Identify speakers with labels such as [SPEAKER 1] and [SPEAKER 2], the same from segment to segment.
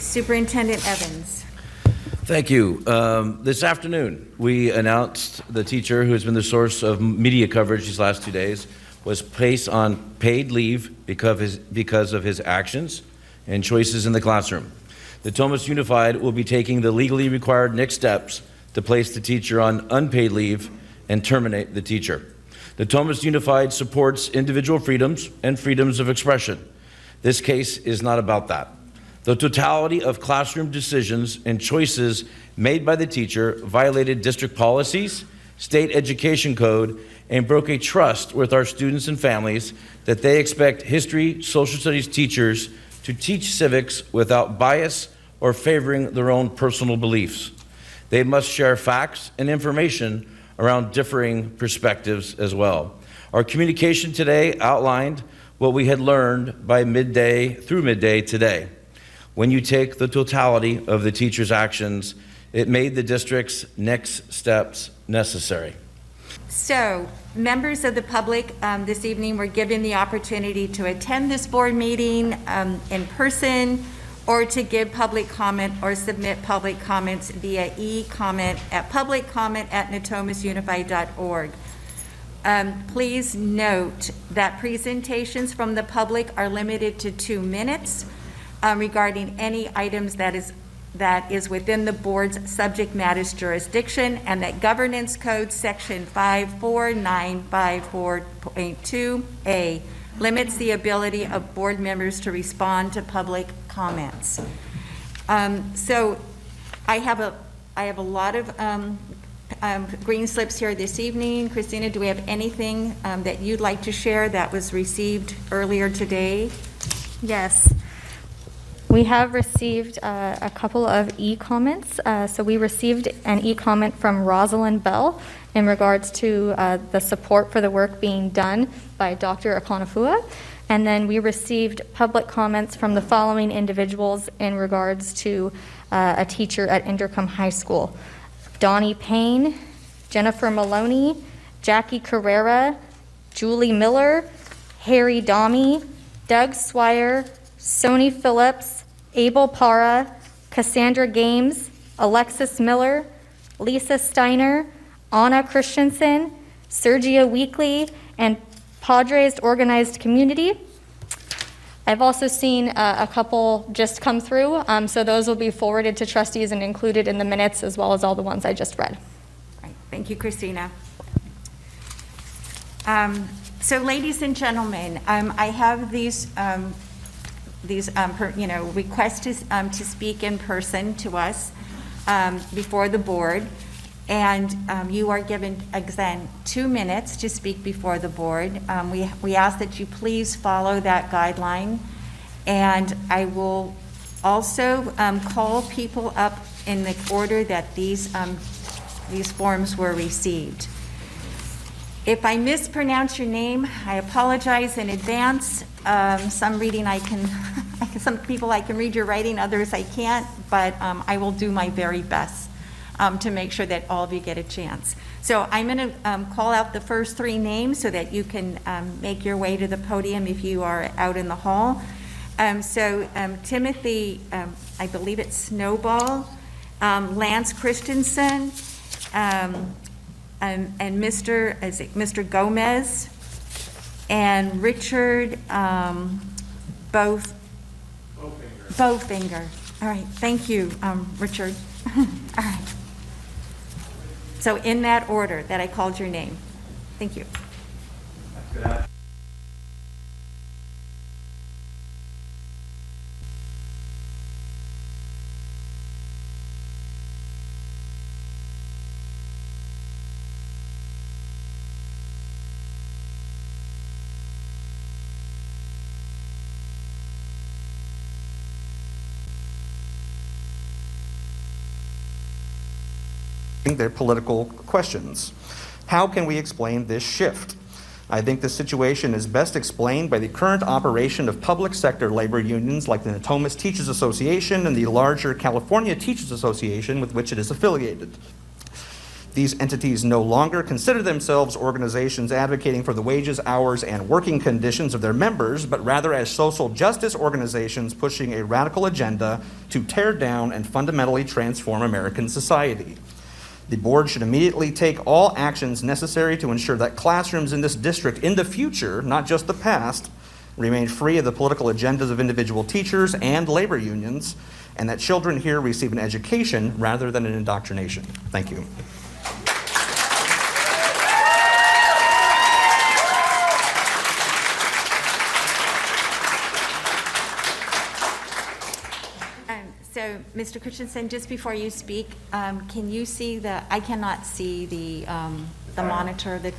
[SPEAKER 1] Superintendent Evans.
[SPEAKER 2] Thank you. This afternoon, we announced the teacher who has been the source of media coverage these last 2 days was placed on paid leave because of his actions and choices in the classroom. Natomas Unified will be taking the legally required next steps to place the teacher on unpaid leave and terminate the teacher. Natomas Unified supports individual freedoms and freedoms of expression. This case is not about that. The totality of classroom decisions and choices made by the teacher violated district policies, state education code, and broke a trust with our students and families that they expect history, social studies teachers to teach civics without bias or favoring their own personal beliefs. They must share facts and information around differing perspectives as well. Our communication today outlined what we had learned by midday today. When you take the totality of the teacher's actions, it made the district's next steps necessary.
[SPEAKER 1] So, members of the public this evening were given the opportunity to attend this board meeting in person or to give public comment or submit public comments via e-comment at publiccomment@natomasunified.org. Please note that presentations from the public are limited to 2 minutes regarding any items that is within the board's subject matter's jurisdiction, and that Governance Code Section 54954.2A limits the ability of board members to respond to public comments. So I have a lot of green slips here this evening. Christina, do we have anything that you'd like to share that was received earlier today?
[SPEAKER 3] Yes. We have received a couple of e-comments. So we received an e-comment from Rosalind Bell in regards to the support for the work being done by Dr. Akonafua. And then we received public comments from the following individuals in regards to a teacher at Inderkum High School: Donnie Payne, Jennifer Maloney, Jackie Carrera, Julie Miller, Harry Domi, Doug Swire, Sony Phillips, Abel Para, Cassandra Games, Alexis Miller, Lisa Steiner, Anna Christensen, Sergia Weekly, and Padres Organized Community. I've also seen a couple just come through, so those will be forwarded to trustees and included in the minutes, as well as all the ones I just read.
[SPEAKER 1] Right. Thank you, Christina. So, ladies and gentlemen, I have these requests to speak in person to us before the board, and you are given, again, 2 minutes to speak before the board. We ask that you please follow that guideline, and I will also call people up in the order that these forms were received. If I mispronounce your name, I apologize in advance. Some people I can read your writing, others I can't, but I will do my very best to make sure that all of you get a chance. So I'm going to call out the first 3 names so that you can make your way to the podium if you are out in the hall. Timothy, I believe it's Snowball, Lance Christensen, and Mr. Gomez, and Richard Bowfinger. All right, thank you, Richard. All right. So in that order that I called your name. Thank you.
[SPEAKER 4] Their political questions. How can we explain this shift? I think the situation is best explained by the current operation of public sector labor unions like the Natomas Teachers Association and the larger California Teachers Association with which it is affiliated. These entities no longer consider themselves organizations advocating for the wages, hours, and working conditions of their members, but rather as social justice organizations pushing a radical agenda to tear down and fundamentally transform American society. The board should immediately take all actions necessary to ensure that classrooms in this district in the future, not just the past, remain free of the political agendas of individual teachers and labor unions, and that children here receive an education rather than an indoctrination. Thank you.
[SPEAKER 1] So, Mr. Christensen, just before you speak, can you see I cannot see the monitor that,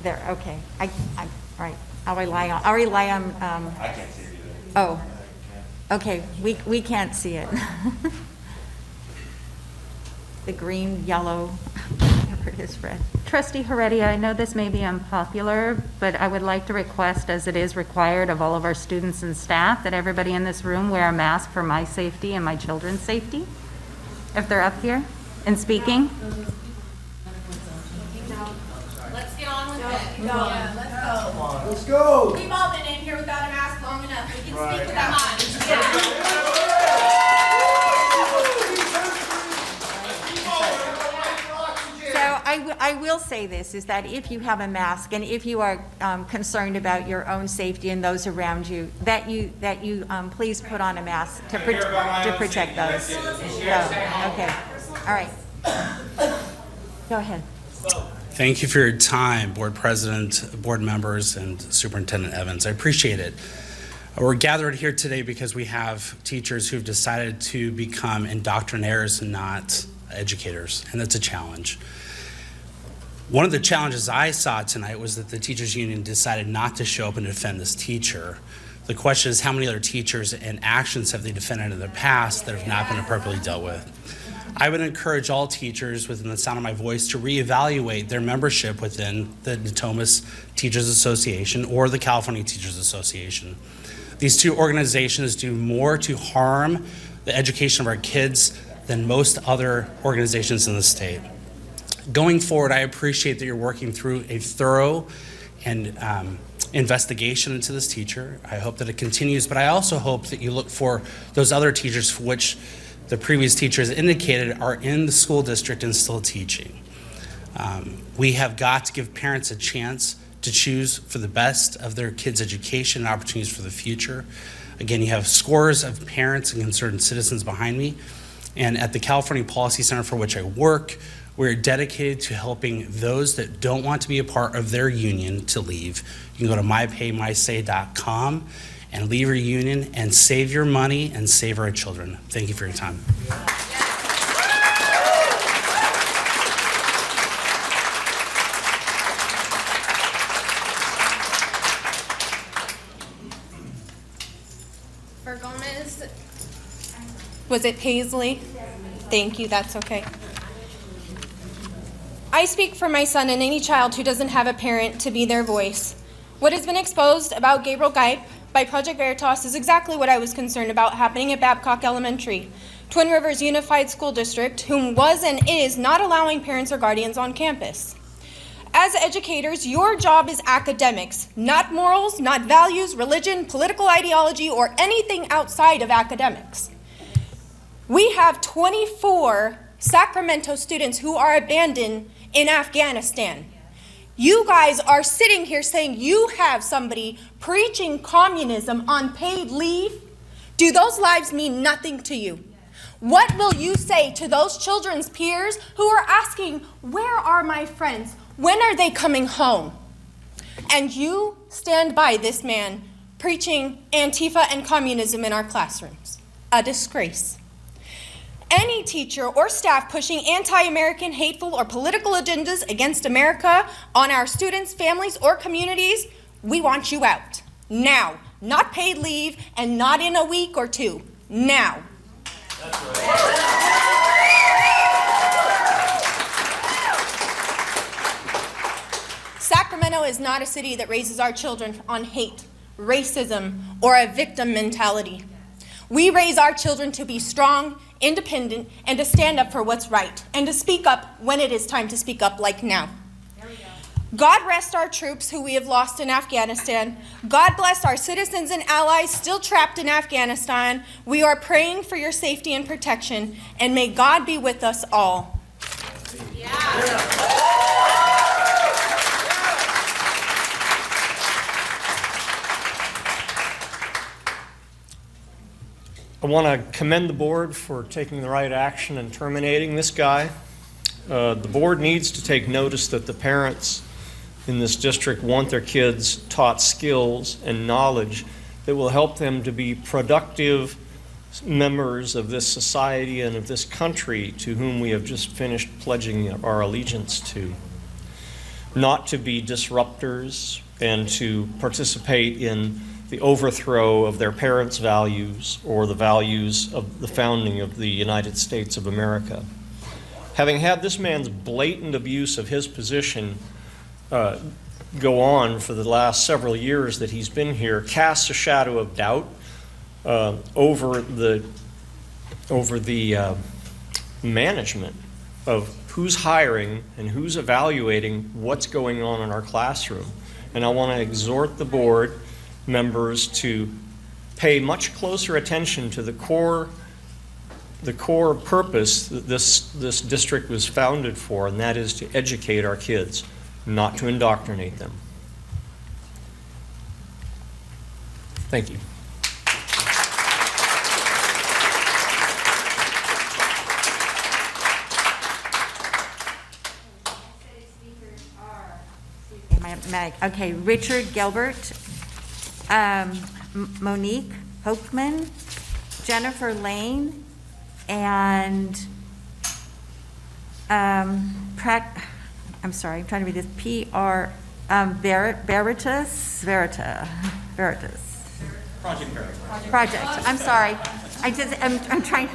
[SPEAKER 1] there, okay. All right, I'll rely on,
[SPEAKER 2] I can't see it either.
[SPEAKER 1] oh, okay, we can't see it. The green, yellow, whatever it is, red.
[SPEAKER 5] Trustee Heredia, I know this may be unpopular, but I would like to request, as it is required of all of our students and staff, that everybody in this room wear a mask for my safety and my children's safety, if they're up here and speaking.
[SPEAKER 6] Let's get on with it.
[SPEAKER 7] Yeah, let's go.
[SPEAKER 8] Let's go.
[SPEAKER 7] We've all been in here without a mask long enough. We can speak without it. Yeah.
[SPEAKER 1] So I will say this, is that if you have a mask and if you are concerned about your own safety and those around you, that you please put on a mask to protect those. Okay, all right. Go ahead.
[SPEAKER 9] Thank you for your time, Board President, board members, and Superintendent Evans. I appreciate it. We're gathered here today because we have teachers who've decided to become indoctrinators and not educators, and that's a challenge. One of the challenges I saw tonight was that the teachers union decided not to show up and defend this teacher. The question is, how many other teachers and actions have they defended in the past that have not been appropriately dealt with? I would encourage all teachers within the sound of my voice to reevaluate their membership within the Natomas Teachers Association or the California Teachers Association. These two organizations do more to harm the education of our kids than most other organizations in the state. Going forward, I appreciate that you're working through a thorough and investigation into this teacher. I hope that it continues, but I also hope that you look for those other teachers for which the previous teachers indicated are in the school district and still teaching. We have got to give parents a chance to choose for the best of their kids' education and opportunities for the future. Again, you have scores of parents and concerned citizens behind me. And at the California Policy Center, for which I work, we're dedicated to helping those that don't want to be a part of their union to leave. You can go to mypaymysay.com and leave your union and save your money and save our children. Thank you for your time.
[SPEAKER 7] For Gomez, was it Paisley? Thank you, that's okay. I speak for my son and any child who doesn't have a parent to be their voice. What has been exposed about Gabriel Geip by Project Veritas is exactly what I was concerned about happening at Babcock Elementary, Twin Rivers Unified School District, whom was and is not allowing parents or guardians on campus. As educators, your job is academics, not morals, not values, religion, political ideology, or anything outside of academics. We have 24 Sacramento students who are abandoned in Afghanistan. You guys are sitting here saying you have somebody preaching communism on paid leave. Do those lives mean nothing to you? What will you say to those children's peers who are asking, where are my friends? When are they coming home? And you stand by this man preaching Antifa and communism in our classrooms. A disgrace. Any teacher or staff pushing anti-American, hateful, or political agendas against America on our students, families, or communities, we want you out. Now. Not paid leave and not in a week or two. Now. That's right. Sacramento is not a city that raises our children on hate, racism, or a victim mentality. We raise our children to be strong, independent, and to stand up for what's right, and to speak up when it is time to speak up, like now. God rest our troops who we have lost in Afghanistan. God bless our citizens and allies still trapped in Afghanistan. We are praying for your safety and protection, and may God be with us all.
[SPEAKER 8] I want to commend the board for taking the right action and terminating this guy. The board needs to take notice that the parents in this district want their kids taught skills and knowledge that will help them to be productive members of this society and of this country to whom we have just finished pledging our allegiance to. Not to be disruptors and to participate in the overthrow of their parents' values or the values of the founding of the United States of America. Having had this man's blatant abuse of his position go on for the last several years that he's been here, casts a shadow of doubt over the management of who's hiring and who's evaluating what's going on in our classroom. And I want to exhort the board members to pay much closer attention to the core purpose that this district was founded for, and that is to educate our kids, not to indoctrinate them. Thank you.
[SPEAKER 1] Okay, Richard Gilbert, Monique Hochman, Jennifer Lane, and I'm sorry, I'm trying to read this. Veritas.
[SPEAKER 4] Project Veritas.
[SPEAKER 1] Project. I'm sorry. I'm trying.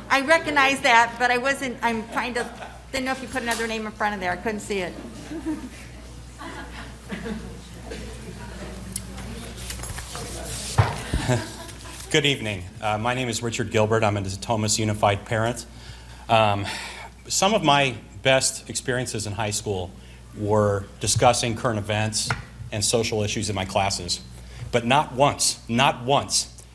[SPEAKER 1] I recognize that, but I wasn't. I'm trying to. Didn't know if you put another name in front of there. I couldn't see it.
[SPEAKER 10] Good evening. My name is Richard Gilbert. I'm a Natomas Unified parent. Some of my best experiences in high school were discussing current events and social issues in my classes. But not once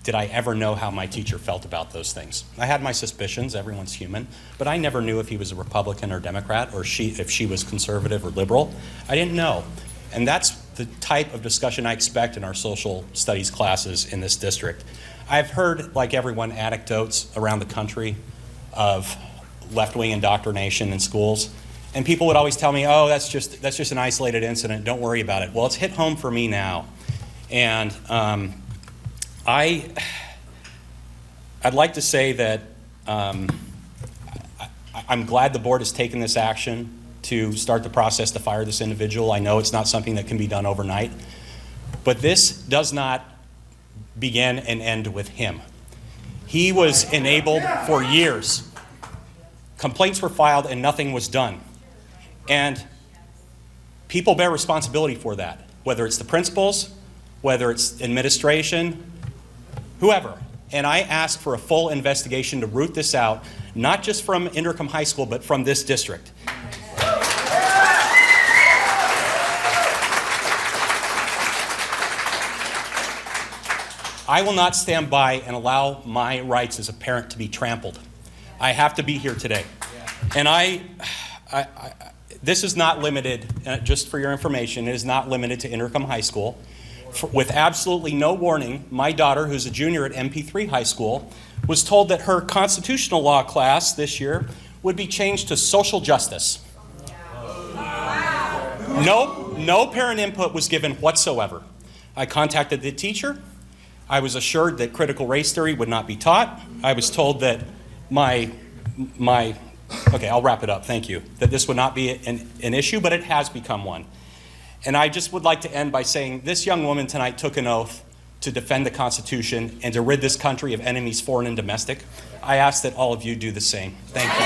[SPEAKER 10] did I ever know how my teacher felt about those things. I had my suspicions, everyone's human, but I never knew if he was a Republican or Democrat or if she was conservative or liberal. I didn't know. And that's the type of discussion I expect in our social studies classes in this district. I've heard, like everyone, anecdotes around the country of left-wing indoctrination in schools. And people would always tell me, oh, that's just an isolated incident, don't worry about it. Well, it's hit home for me now. And I'd like to say that I'm glad the board has taken this action to start the process to fire this individual. I know it's not something that can be done overnight, but this does not begin and end with him. He was enabled for years. Complaints were filed and nothing was done. And people bear responsibility for that, whether it's the principals, whether it's administration, whoever. And I ask for a full investigation to root this out, not just from Inderkum High School, but from this district. I will not stand by and allow my rights as a parent to be trampled. I have to be here today. And this is not limited, just for your information, it is not limited to Inderkum High School. With absolutely no warning, my daughter, who's a junior at MP3 High School, was told that her constitutional law class this year would be changed to social justice. No parent input was given whatsoever. I contacted the teacher. I was assured that critical race theory would not be taught. I was told that okay, I'll wrap it up, thank you, that this would not be an issue, but it has become one. And I just would like to end by saying this young woman tonight took an oath to defend the Constitution and to rid this country of enemies, foreign and domestic. I ask that all of you do the same. Thank you.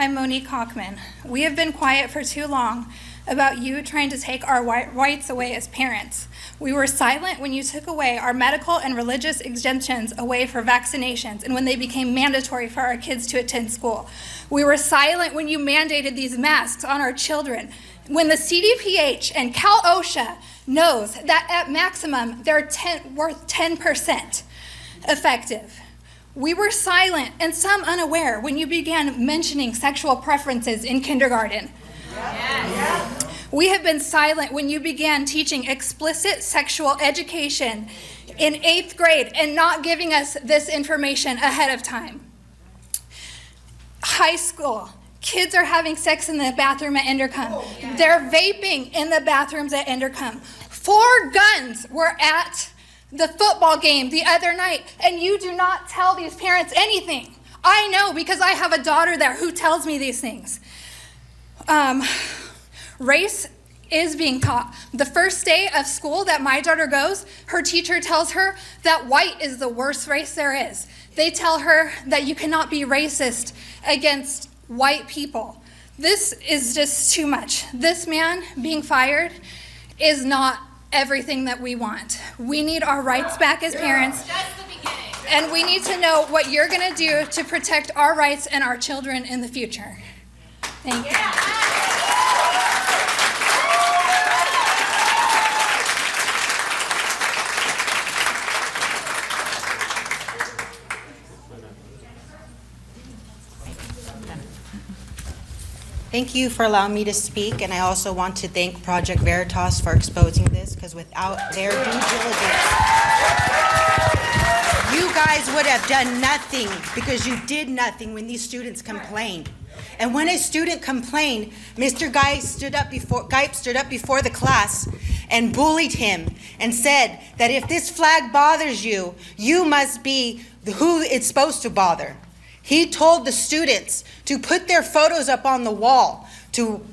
[SPEAKER 11] I'm Monique Hockman. We have been quiet for too long about you trying to take our rights away as parents. We were silent when you took away our medical and religious exemptions away for vaccinations and when they became mandatory for our kids to attend school. We were silent when you mandated these masks on our children. When the CDPH and Cal OSHA knows that at maximum they're worth 10% effective. We were silent and some unaware when you began mentioning sexual preferences in kindergarten. Yes. We have been silent when you began teaching explicit sexual education in 8th grade and not giving us this information ahead of time. High school, kids are having sex in the bathroom at Inderkum. They're vaping in the bathrooms at Inderkum. 4 guns were at the football game the other night, and you do not tell these parents anything. I know because I have a daughter there who tells me these things. Race is being taught. The first day of school that my daughter goes, her teacher tells her that white is the worst race there is. They tell her that you cannot be racist against white people. This is just too much. This man being fired is not everything that we want. We need our rights back as parents.
[SPEAKER 6] That's the beginning.
[SPEAKER 11] And we need to know what you're going to do to protect our rights and our children in the future. Thank you.
[SPEAKER 12] Thank you for allowing me to speak, and I also want to thank Project Veritas for exposing this, because without their due diligence, you guys would have done nothing, because you did nothing when these students complained. And when a student complained, Mr. Geip stood up before the class and bullied him and said that if this flag bothers you, you must be who it's supposed to bother. He told the students to put their photos up on the wall to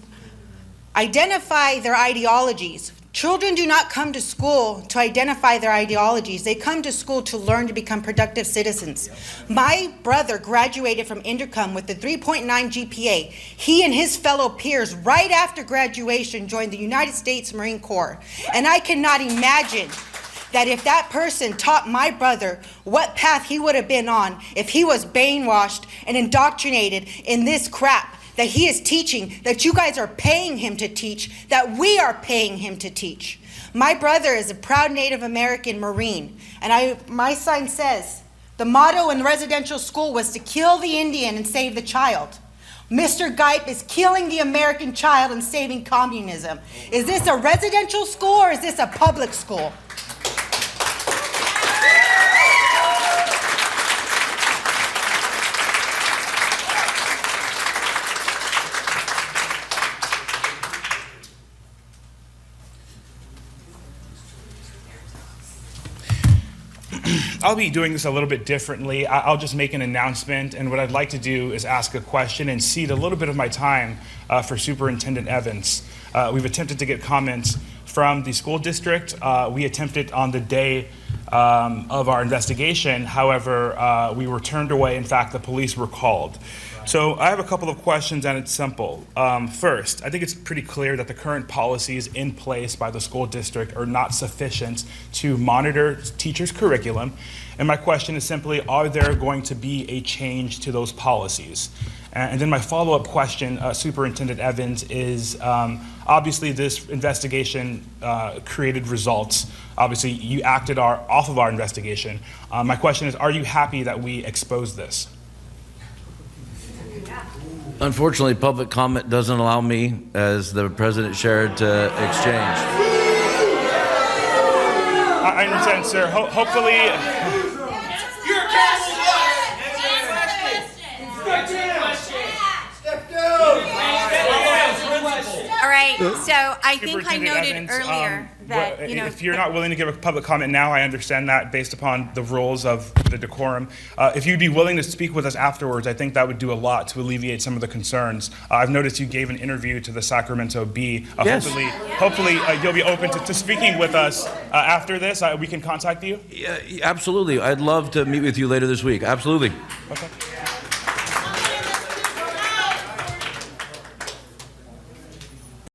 [SPEAKER 12] identify their ideologies. Children do not come to school to identify their ideologies. They come to school to learn to become productive citizens. My brother graduated from Inderkum with a 3.9 GPA. He and his fellow peers, right after graduation, joined the United States Marine Corps. And I cannot imagine that if that person taught my brother what path he would have been on if he was brainwashed and indoctrinated in this crap that he is teaching, that you guys are paying him to teach, that we are paying him to teach. My brother is a proud Native American Marine, and my sign says, the motto in residential school was to kill the Indian and save the child. Mr. Geip is killing the American child and saving communism. Is this a residential school or is this a public school?
[SPEAKER 13] I'll be doing this a little bit differently. I'll just make an announcement, and what I'd like to do is ask a question and cede a little bit of my time for Superintendent Evans. We've attempted to get comments from the school district. We attempted on the day of our investigation. However, we were turned away. In fact, the police were called. So I have a couple of questions, and it's simple. First, I think it's pretty clear that the current policies in place by the school district are not sufficient to monitor teachers' curriculum. And my question is simply, are there going to be a change to those policies? And then my follow-up question, Superintendent Evans, is obviously this investigation created results. Obviously, you acted off of our investigation. My question is, are you happy that we exposed this?
[SPEAKER 2] Unfortunately, public comment doesn't allow me, as the president shared, to exchange.
[SPEAKER 13] I understand, sir. Hopefully.
[SPEAKER 6] You're a
[SPEAKER 1] All right, so I think I noted
[SPEAKER 13] Evans,
[SPEAKER 1] earlier that,
[SPEAKER 13] if you're not willing to give a public comment now, I understand that based upon the rules of the decorum. If you'd be willing to speak with us afterwards, I think that would do a lot to alleviate some of the concerns. I've noticed you gave an interview to the Sacramento Bee.
[SPEAKER 2] Yes.
[SPEAKER 13] Hopefully you'll be open to speaking with us after this. We can contact you?
[SPEAKER 2] Yeah, absolutely. I'd love to meet with you later this week. Absolutely.
[SPEAKER 13] Okay.